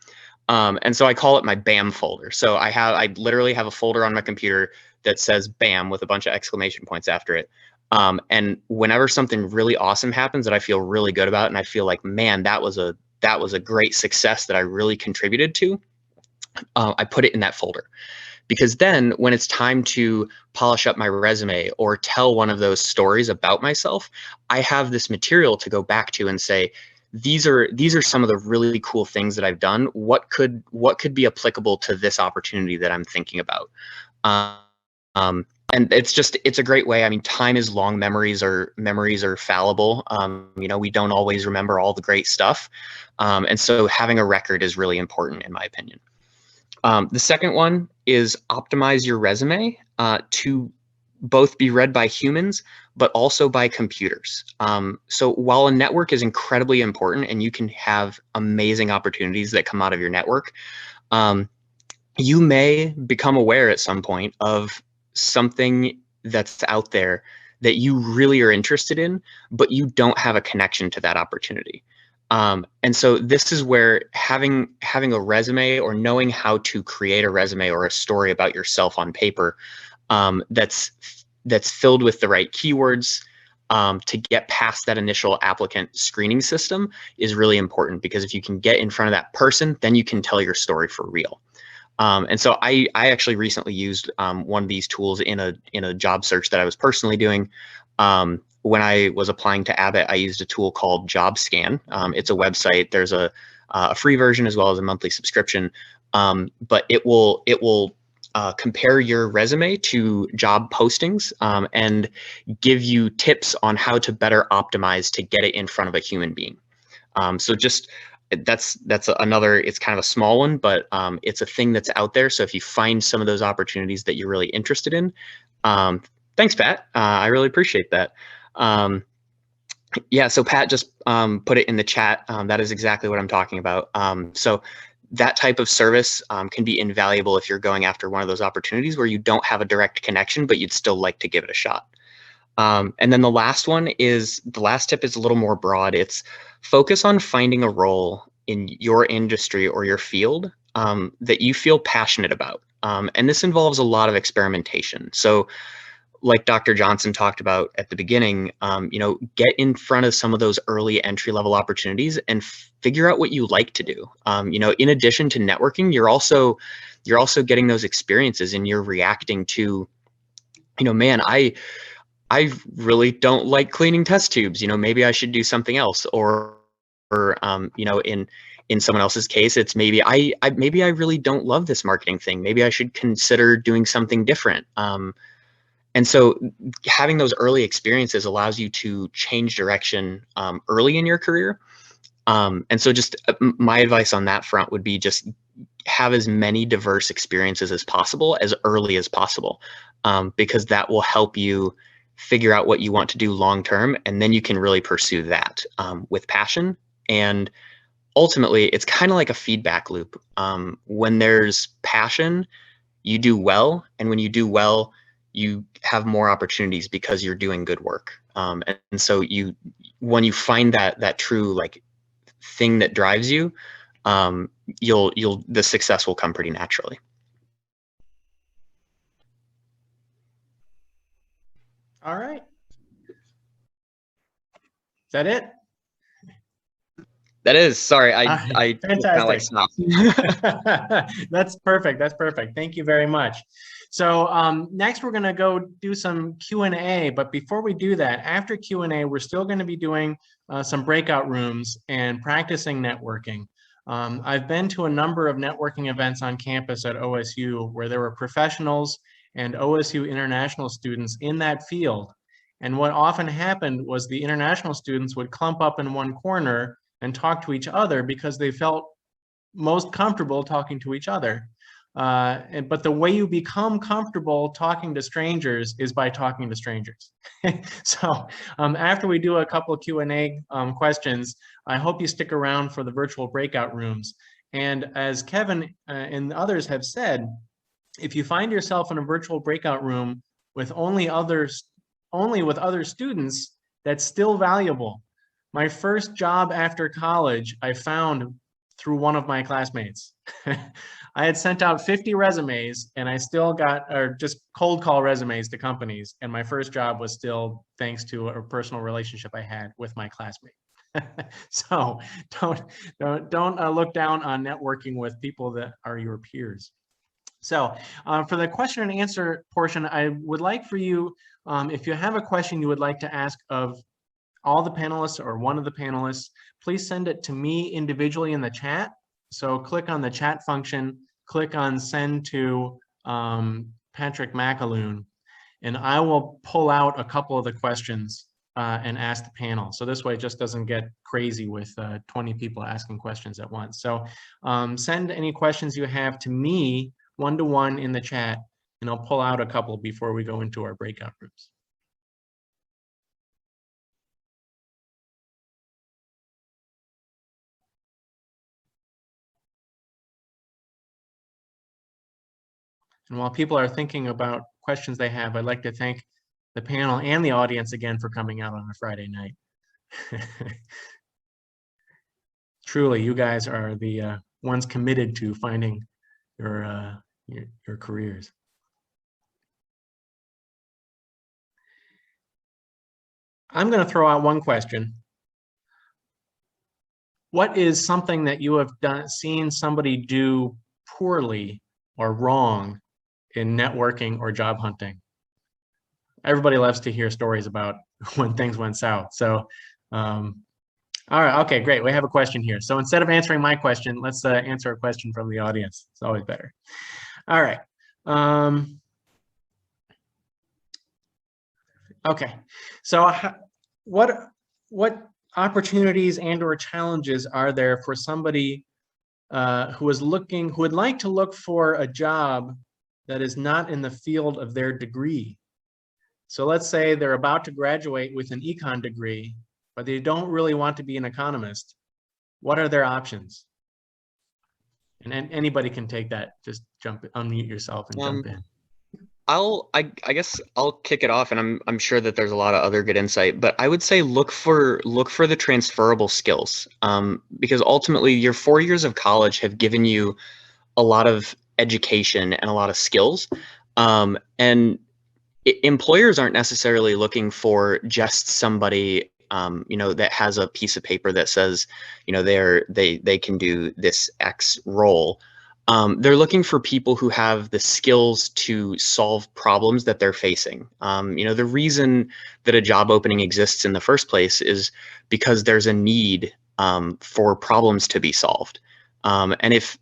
And so I call it my BAM folder. So I literally have a folder on my computer that says BAM with a bunch of exclamation points after it. And whenever something really awesome happens that I feel really good about, and I feel like, man, that was a great success that I really contributed to, I put it in that folder. Because then when it's time to polish up my resume or tell one of those stories about myself, I have this material to go back to and say, these are some of the really cool things that I've done. What could be applicable to this opportunity that I'm thinking about? And it's a great way. I mean, time is long. Memories are fallible. You know, we don't always remember all the great stuff. And so having a record is really important in my opinion. The second one is optimize your resume to both be read by humans, but also by computers. So while a network is incredibly important and you can have amazing opportunities that come out of your network, you may become aware at some point of something that's out there that you really are interested in, but you don't have a connection to that opportunity. And so this is where having a resume or knowing how to create a resume or a story about yourself on paper that's that's filled with the right keywords to get past that initial applicant screening system is really important, because if you can get in front of that person, then you can tell your story for real. And so I actually recently used one of these tools in a job search that I was personally doing. When I was applying to Abbott, I used a tool called JobScan. It's a website. There's a free version as well as a monthly subscription, but it will compare your resume to job postings and give you tips on how to better optimize to get it in front of a human being. So just that's another, it's kind of a small one, but it's a thing that's out there. So if you find some of those opportunities that you're really interested in, thanks, Pat. I really appreciate that. Yeah, so Pat just put it in the chat. That is exactly what I'm talking about. So that type of service can be invaluable if you're going after one of those opportunities where you don't have a direct connection, but you'd still like to give it a shot. And then the last tip is a little more broad. It's focus on finding a role in your industry or your field that you feel passionate about. And this involves a lot of experimentation. So like Dr. Johnston talked about at the beginning, get in front of some of those early entry-level opportunities and figure out what you like to do. In addition to networking, you're also getting those experiences, and you're reacting to, man, I really don't like cleaning test tubes. Maybe I should do something else. Or in someone else's case, it's maybe I really don't love this marketing thing. Maybe I should consider doing something different. And so having those early experiences allows you to change direction early in your career. And so just my advice on that front would be just have as many diverse experiences as possible, as early as possible, because that will help you figure out what you want to do long term, and then you can really pursue that with passion. And ultimately, it's kind of like a feedback loop. When there's passion, you do well, and when you do well, you have more opportunities because you're doing good work. And so when you find that true like thing that drives you, the success will come pretty naturally. All right. Is that it? That is, sorry, I fantastic. Like stop. That's perfect. That's perfect. Thank you very much. So next we're going to go do some Q&A, but before we do that, after Q&A, we're still going to be doing some breakout rooms and practicing networking. I've been to a number of networking events on campus at OSU where there were professionals and OSU international students in that field. And what often happened was the international students would clump up in one corner and talk to each other because they felt most comfortable talking to each other. But the way you become comfortable talking to strangers is by talking to strangers. So after we do a couple of Q&A questions, I hope you stick around for the virtual breakout rooms. And as Kevin and others have said, if you find yourself in a virtual breakout room with only with other students, that's still valuable. My first job after college, I found through one of my classmates. I had sent out 50 resumes and I still got, or just cold call resumes to companies. And my first job was still thanks to a personal relationship I had with my classmate. So don't look down on networking with people that are your peers. So for the question and answer portion, I would like for you, if you have a question you would like to ask of all the panelists or one of the panelists, please send it to me individually in the chat. So click on the chat function, click on send to Patrick McAloon, and I will pull out a couple of the questions and ask the panel. So this way it just doesn't get crazy with 20 people asking questions at once. So send any questions you have to me one-to-one in the chat, and I'll pull out a couple before we go into our breakout rooms. And while people are thinking about questions they have, I'd like to thank the panel and the audience again for coming out on a Friday night. Truly, you guys are the ones committed to finding your careers. I'm going to throw out one question. What is something that you have seen somebody do poorly or wrong in networking or job hunting? Everybody loves to hear stories about when things went south. So, all right, okay, great. We have a question here. So instead of answering my question, let's answer a question from the audience. It's always better. All right. Okay, so what opportunities and or challenges are there for somebody who would like to look for a job that is not in the field of their degree? So let's say they're about to graduate with an econ degree, but they don't really want to be an economist. What are their options? And anybody can take that. Just unmute yourself and jump in. I guess I'll kick it off, and I'm sure that there's a lot of other good insight, but I would say look for the transferable skills, because ultimately your 4 years of college have given you a lot of education and a lot of skills, and employers aren't necessarily looking for just somebody that has a piece of paper that says they can do this X role. They're looking for people who have the skills to solve problems that they're facing. The reason that a job opening exists in the first place is because there's a need for problems to be solved. And if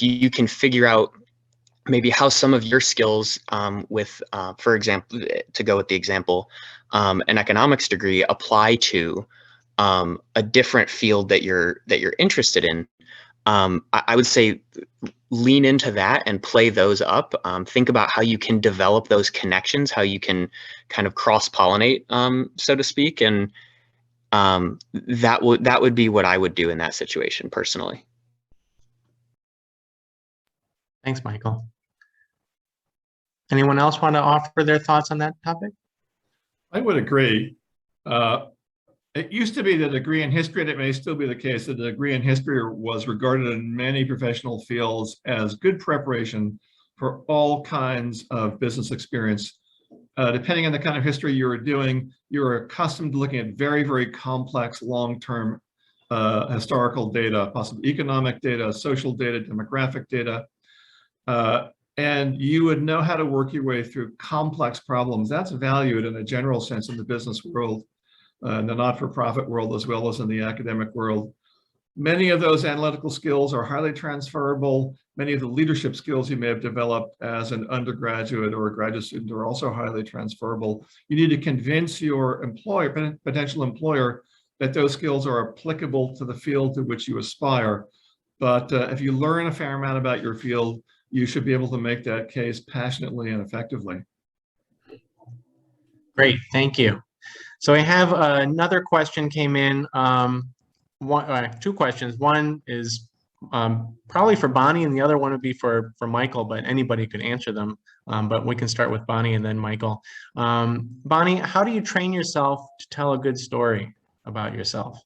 you can figure out maybe how some of your skills with, for example, to go with the example, an economics degree apply to a different field that you're interested in, I would say lean into that and play those up. Think about how you can develop those connections, how you can kind of cross-pollinate, so to speak, and that would be what I would do in that situation personally. Thanks, Michael. Anyone else want to offer their thoughts on that topic? I would agree. It used to be the degree in history, and it may still be the case, that the degree in history was regarded in many professional fields as good preparation for all kinds of business experience. Depending on the kind of history you were doing, you were accustomed to looking at very, very complex long-term historical data, possibly economic data, social data, demographic data. And you would know how to work your way through complex problems. That's valued in a general sense in the business world, in the not-for-profit world, as well as in the academic world. Many of those analytical skills are highly transferable. Many of the leadership skills you may have developed as an undergraduate or a graduate student are also highly transferable. You need to convince your employer, potential employer, that those skills are applicable to the field to which you aspire. But if you learn a fair amount about your field, you should be able to make that case passionately and effectively. Great, thank you. So I have another question came in, two questions. One is probably for Bonnie, and the other one would be for Michael, but anybody could answer them. But we can start with Bonnie and then Michael. Bonnie, how do you train yourself to tell a good story about yourself?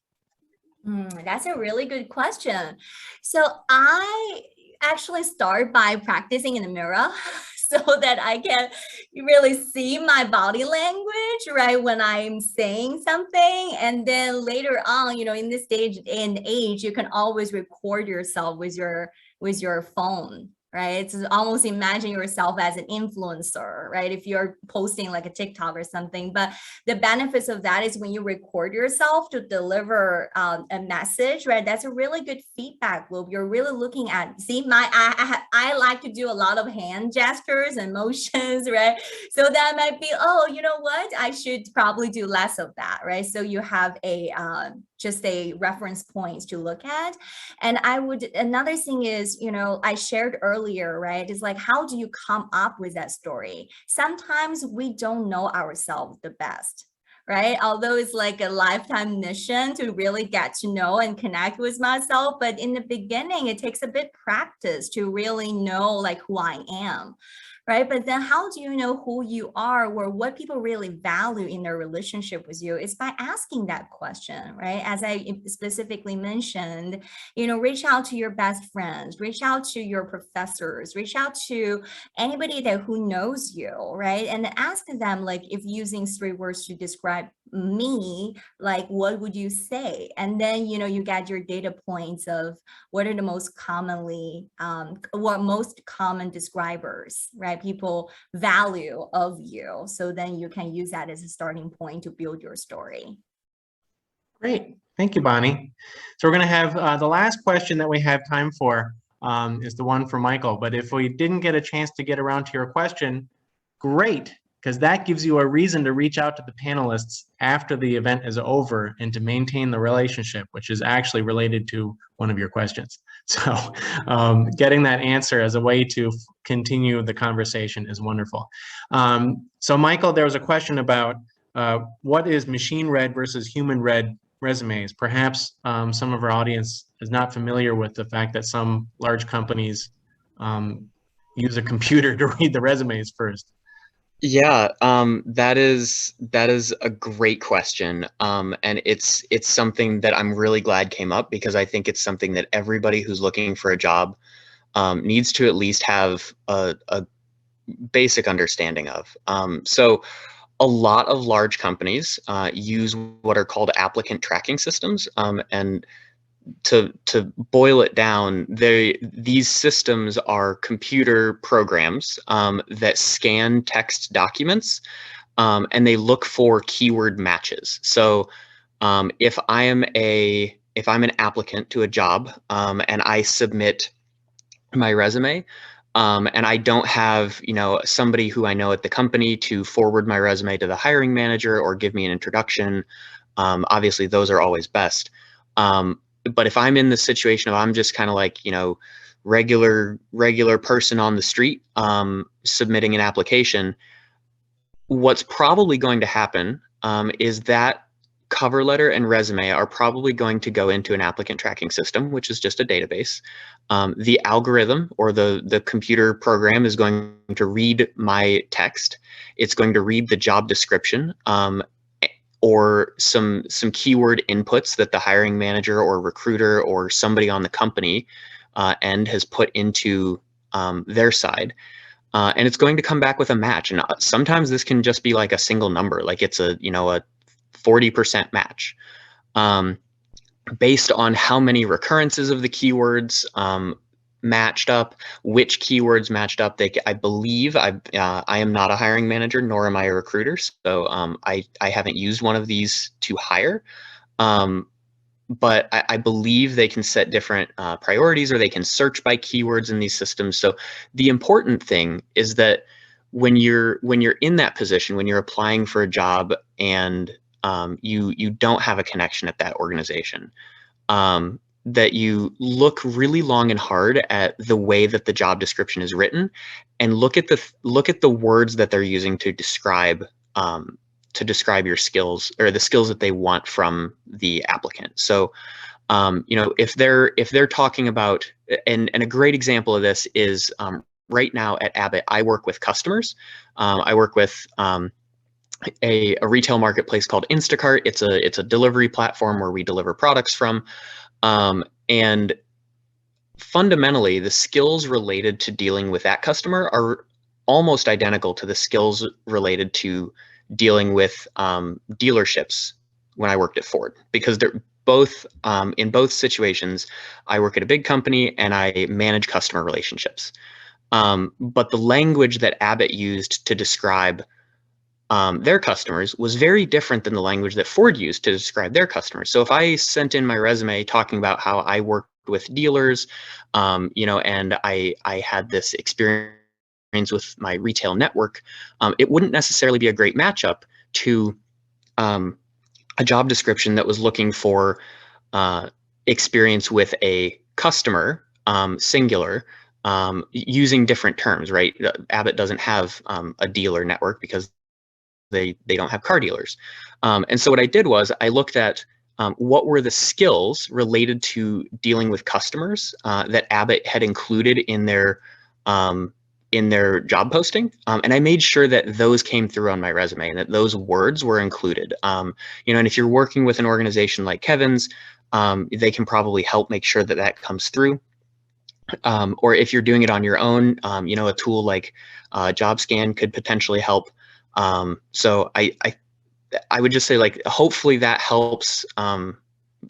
That's a really good question. So I actually start by practicing in the mirror so that I can really see my body language, right, when I'm saying something. And then later on, in this stage and age, you can always record yourself with your phone. Right? So almost imagine yourself as an influencer, right? If you're posting like a TikTok or something, but the benefits of that is when you record yourself to deliver a message, right? That's a really good feedback loop. You're really looking at, see, I like to do a lot of hand gestures and motions, right? So that might be, oh, you know what? I should probably do less of that, right? So you have just a reference points to look at. And another thing is, I shared earlier, right? It's like, how do you come up with that story? Sometimes we don't know ourselves the best, right? Although it's like a lifetime mission to really get to know and connect with myself. But in the beginning, it takes a bit practice to really know like who I am. Right. But then how do you know who you are or what people really value in their relationship with you? Is by asking that question, right? As I specifically mentioned, reach out to your best friends, reach out to your professors, reach out to anybody who knows you, right? And ask them, like, if using 3 words to describe me, like, what would you say? And then, you know, you get your data points of what are the most commonly, what most common describers, right? People value of you. So then you can use that as a starting point to build your story. Great. Thank you, Bonnie. So we're going to have the last question that we have time for is the one for Michael. But if we didn't get a chance to get around to your question, great, because that gives you a reason to reach out to the panelists after the event is over and to maintain the relationship, which is actually related to one of your questions. So getting that answer as a way to continue the conversation is wonderful. So Michael, there was a question about what is machine read versus human read resumes. Perhaps some of our audience is not familiar with the fact that some large companies use a computer to read the resumes first. Yeah, that is a great question, and it's something that I'm really glad came up, because I think it's something that everybody who's looking for a job needs to at least have a basic understanding of. So a lot of large companies use what are called applicant tracking systems, and to boil it down, these systems are computer programs that scan text documents, and they look for keyword matches. So if I'm an applicant to a job and I submit my resume, and I don't have, you know, somebody who I know at the company to forward my resume to the hiring manager or give me an introduction, obviously those are always best. But if I'm in the situation of I'm just kind of like, you know, regular person on the street submitting an application, what's probably going to happen is that cover letter and resume are probably going to go into an applicant tracking system, which is just a database. The algorithm or the computer program is going to read my text. It's going to read the job description or some keyword inputs that the hiring manager or recruiter or somebody on the company end has put into their side. And it's going to come back with a match. And sometimes this can just be like a single number, like it's a 40% match based on how many recurrences of the keywords matched up, which keywords matched up. I believe I am not a hiring manager, nor am I a recruiter, so I haven't used one of these to hire. But I believe they can set different priorities, or they can search by keywords in these systems. So the important thing is that when you're in that position, when you're applying for a job and you don't have a connection at that organization, that you look really long and hard at the way that the job description is written, and look at the words that they're using to describe your skills, or the skills that they want from the applicant. So if they're talking about, and a great example of this is right now at Abbott, I work with customers. I work with a retail marketplace called Instacart. It's a delivery platform where we deliver products from. And fundamentally, the skills related to dealing with that customer are almost identical to the skills related to dealing with dealerships when I worked at Ford, because they're both in both situations, I work at a big company and I manage customer relationships. But the language that Abbott used to describe their customers was very different than the language that Ford used to describe their customers. So if I sent in my resume talking about how I worked with dealers, and I had this experience with my retail network, it wouldn't necessarily be a great matchup to a job description that was looking for experience with a customer, singular, using different terms, right? Abbott doesn't have a dealer network because they don't have car dealers. And so what I did was I looked at what were the skills related to dealing with customers that Abbott had included in their job posting, and I made sure that those came through on my resume and that those words were included. And if you're working with an organization like Kevin's, they can probably help make sure that that comes through. Or if you're doing it on your own, a tool like JobScan could potentially help. So I would just say, like, hopefully that helps.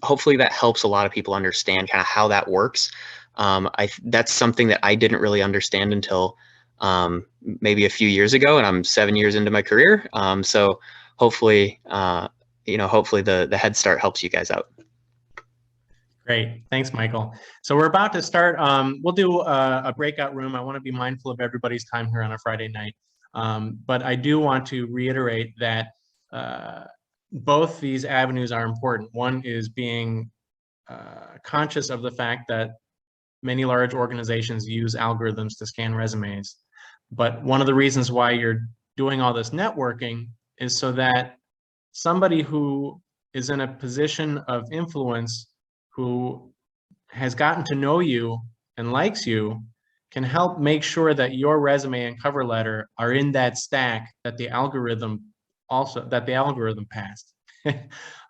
Hopefully that helps a lot of people understand kind of how that works. That's something that I didn't really understand until maybe a few years ago, and I'm 7 years into my career. So hopefully, hopefully the head start helps you guys out. Great, thanks, Michael. So we're about to start. We'll do a breakout room. I want to be mindful of everybody's time here on a Friday night. But I do want to reiterate that both these avenues are important. One is being conscious of the fact that many large organizations use algorithms to scan resumes. But one of the reasons why you're doing all this networking is so that somebody who is in a position of influence, who has gotten to know you and likes you, can help make sure that your resume and cover letter are in that stack that the algorithm passed.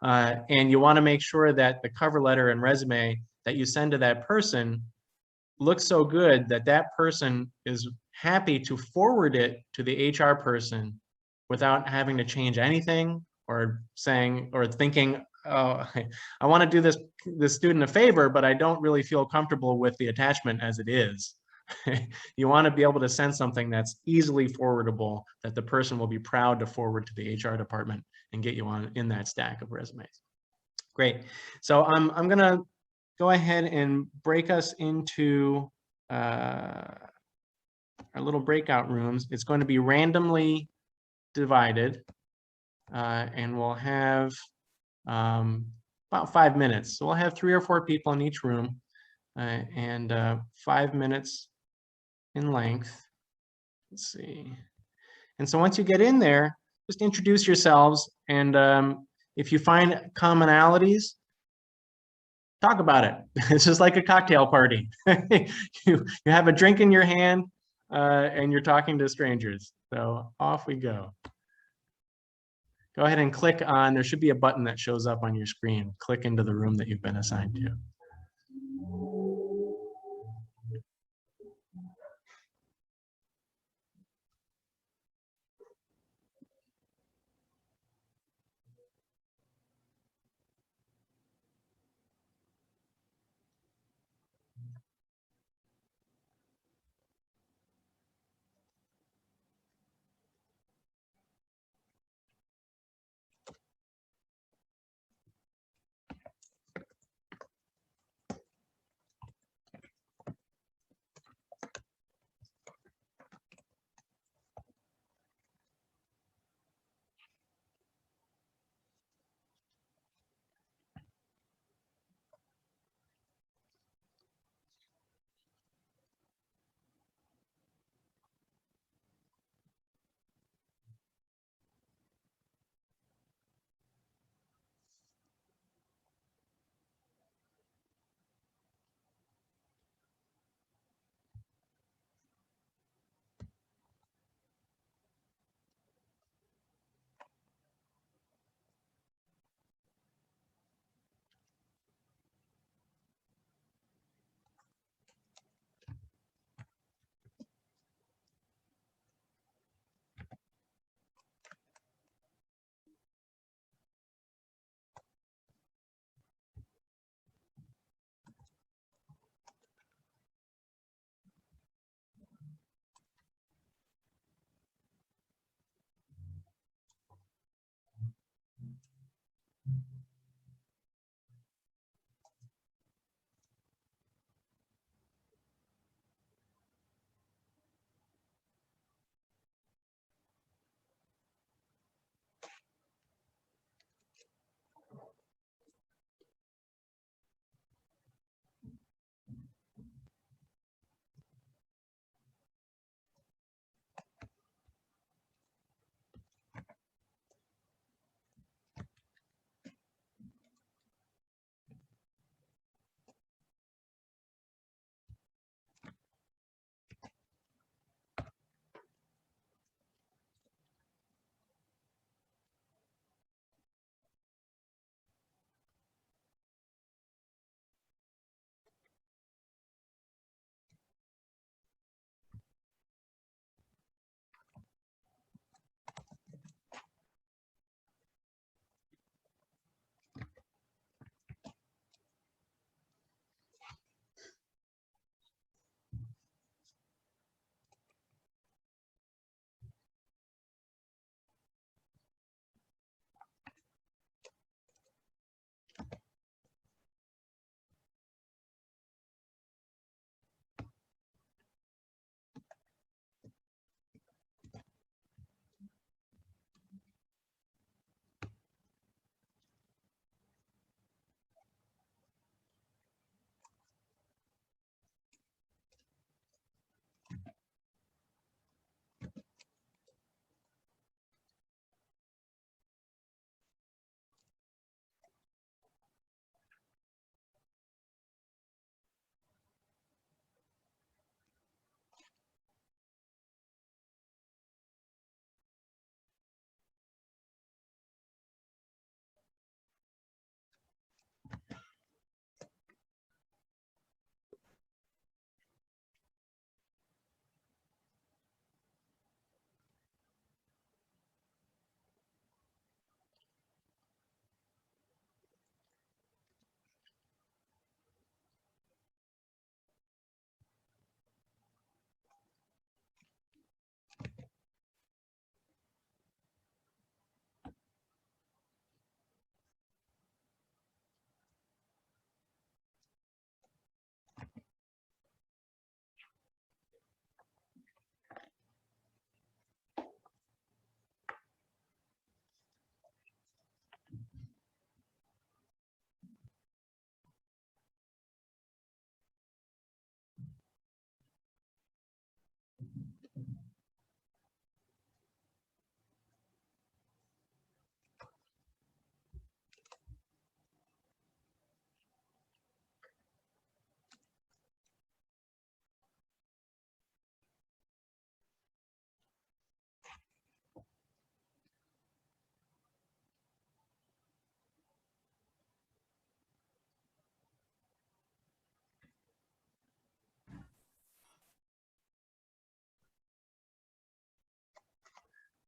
And you want to make sure that the cover letter and resume that you send to that person looks so good that that person is happy to forward it to the HR person without having to change anything or saying or thinking, oh, I want to do this student a favor, but I don't really feel comfortable with the attachment as it is. You want to be able to send something that's easily forwardable, that the person will be proud to forward to the HR department and get you on in that stack of resumes. Great. So I'm going to go ahead and break us into our little breakout rooms. It's going to be randomly divided, and we'll have about 5 minutes. So we'll have 3 or 4 people in each room, and 5 minutes in length. Let's see. And so once you get in there, just introduce yourselves, and if you find commonalities, talk about it. It's just like a cocktail party. you have a drink in your hand, and you're talking to strangers. So off we go. Go ahead and click on, there should be a button that shows up on your screen. Click into the room that you've been assigned to.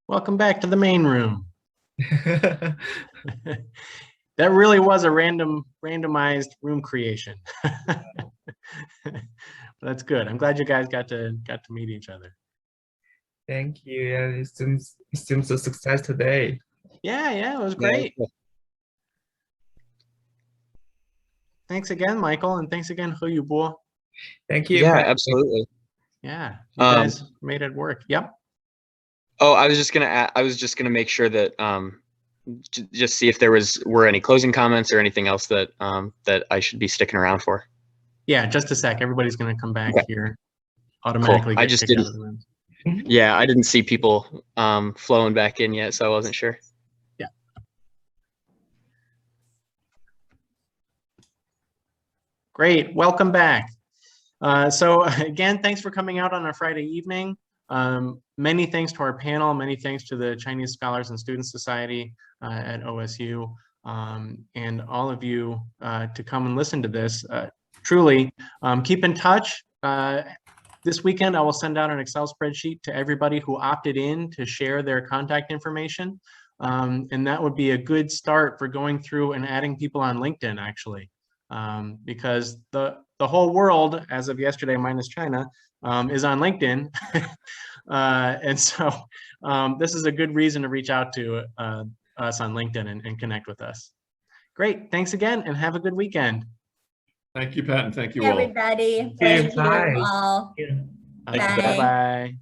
Welcome back to the main room. That really was a randomized room creation. That's good. I'm glad you guys got to meet each other. Thank you. Yeah, it seems a success today. Yeah, it was great. Yeah. Thanks again, Michael, and thanks again, Huyubo. Thank you. Yeah, Pat. absolutely. Yeah, you guys made it work. Yep. Oh, I was just gonna make sure that just see if there were any closing comments or anything else that that I should be sticking around for. Yeah, just a sec. Everybody's going to come back Okay. here automatically. Cool. I get just kicked out didn't. of the room. Yeah, I didn't see people flowing back in yet, so I wasn't sure. Yeah. Great. Welcome back. So again, thanks for coming out on a Friday evening. Many thanks to our panel. Many thanks to the Chinese Scholars and Students Society at OSU, and all of you to come and listen to this. Truly, keep in touch. This weekend, I will send out an Excel spreadsheet to everybody who opted in to share their contact information. And that would be a good start for going through and adding people on LinkedIn, actually, because the whole world, as of yesterday, minus China, is on LinkedIn. And so this is a good reason to reach out to us on LinkedIn and connect with us. Great. Thanks again, and have a good weekend. Thank you, Pat, and thank you all. Everybody. Thank Thank you. you Bye. all. Yeah. Bye. Bye-bye.